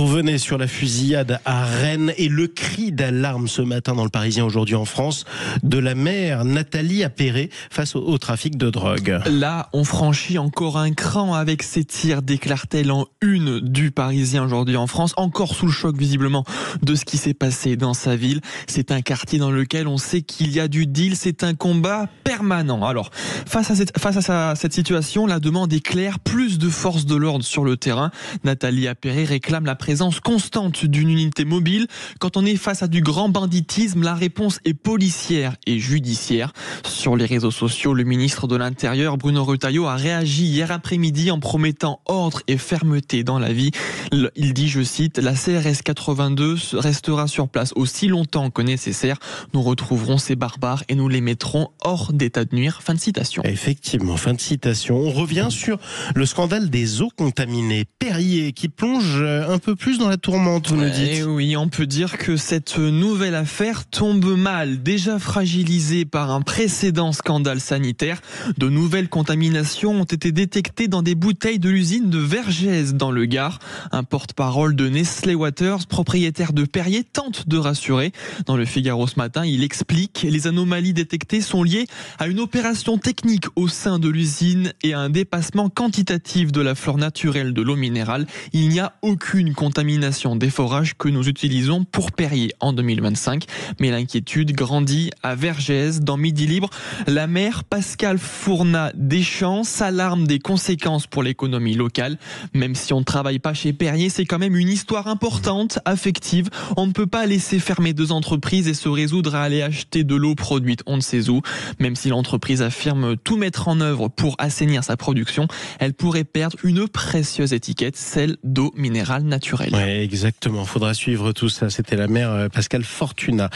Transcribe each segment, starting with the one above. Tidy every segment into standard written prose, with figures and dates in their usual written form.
revenez sur la fusillade à Rennes et le cri d'alarme ce matin dans le Parisien aujourd'hui en France de la mère Nathalie Appéré face au trafic de drogue. Là, on franchit encore un cran avec ces tirs, déclare-t-elle en une du Parisien aujourd'hui en France, encore sous le choc visiblement de ce qui s'est passé dans sa ville. C'est un quartier dans lequel on sait qu'il y a du deal, c'est un combat permanent. Alors, face à cette situation, la demande est claire, plus de forces de l'ordre sur le terrain. Nathalie Appéré réclame la présence constante d'une unité mobile. Quand on est face à du grand banditisme, la réponse est policière et judiciaire. Sur les réseaux sociaux, le ministre de l'Intérieur, Bruno Retailleau, a réagi hier après-midi en promettant ordre et fermeté dans la vie. Il dit, je cite, « La CRS 82 restera sur place aussi longtemps que nécessaire. Nous retrouverons ces barbares et nous les mettrons hors d'état de nuire. » Fin de citation. Effectivement, fin de citation. On revient sur le scandale des eaux contaminées. Perrier qui plonge un peu plus dans la tourmente, vous nous dites. Oui, on peut dire que cette nouvelle affaire tombe mal. Déjà fragilisée par un précédent scandale sanitaire, de nouvelles contaminations ont été détectées dans des bouteilles de l'usine de Vergès dans le Gard. Un porte-parole de Nestlé Waters, propriétaire de Perrier, tente de rassurer. Dans le Figaro ce matin, il explique les anomalies détectées sont liées à une opération technique au sein de l'usine et à un dépassement quantitatif de la flore naturelle de l'eau minérale. Il n'y a aucune contamination des forages que nous utilisons pour Perrier en 2025. Mais l'inquiétude grandit à Vergès. Dans Midi Libre, la maire Pascale Fournat-Deschamps s'alarme des conséquences pour l'économie locale. Même si on ne travaille pas chez Perrier, c'est quand même une histoire importante, affective. On ne peut pas laisser fermer deux entreprises et se résoudre à aller acheter de l'eau produite on ne sait où. Même si l'entreprise affirme tout mettre en œuvre pour assainir sa production, elle pourrait perdre une précieuse étiquette, celle d'eau minérale naturelle. Oui, exactement. Faudra suivre tout ça. C'était la maire Pascale Fortunat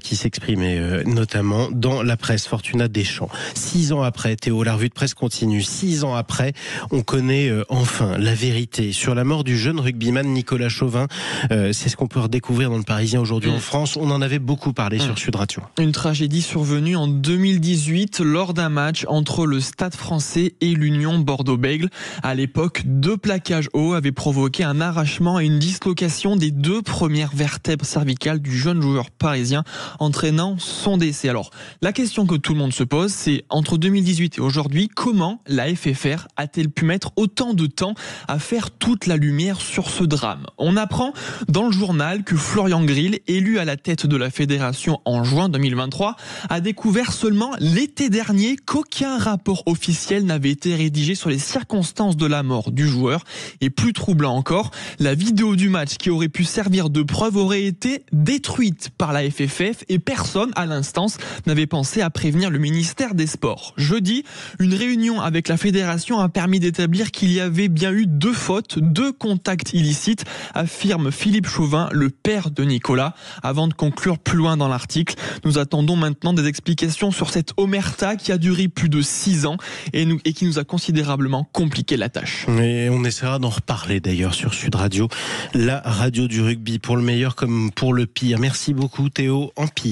qui s'exprimait notamment dans la presse. Fortunat Deschamps. 6 ans après, Théo, la revue de presse continue. 6 ans après, on connaît enfin la vérité sur la mort du jeune rugbyman Nicolas Chauvin. C'est ce qu'on peut redécouvrir dans le Parisien aujourd'hui en France. On en avait beaucoup parlé sur Sud Radio. Une tragédie survenue en 2018 lors d'un match entre le Stade français et l'Union Bordeaux-Bègles. À l'époque, 2 plaquages hauts avaient provoqué un arrachement et une dislocation des 2 premières vertèbres cervicales du jeune joueur parisien, entraînant son décès. Alors, la question que tout le monde se pose, c'est entre 2018 et aujourd'hui, comment la FFR a-t-elle pu mettre autant de temps à faire toute la lumière sur ce drame? On apprend dans le journal que Florian Grill, élu à la tête de la fédération en juin 2023, a découvert seulement l'été dernier qu'aucun rapport officiel n'avait été rédigé sur les circonstances de la mort du joueur. Et plus troublant encore, la vidéo du match qui aurait pu servir de preuve aurait été détruite par la FFF et personne à l'instance n'avait pensé à prévenir le ministère des Sports. Jeudi, une réunion avec la fédération a permis d'établir qu'il y avait bien eu 2 fautes, 2 contacts illicites, affirme Philippe Chauvin, le père de Nicolas. Avant de conclure plus loin dans l'article, nous attendons maintenant des explications sur cette omerta qui a duré plus de 6 ans et qui nous a considérablement compliqué la tâche. Et on essaiera d'en reparler d'ailleurs sur Sud Radio, la radio du rugby, pour le meilleur comme pour le pire. Merci beaucoup Théo Ampille.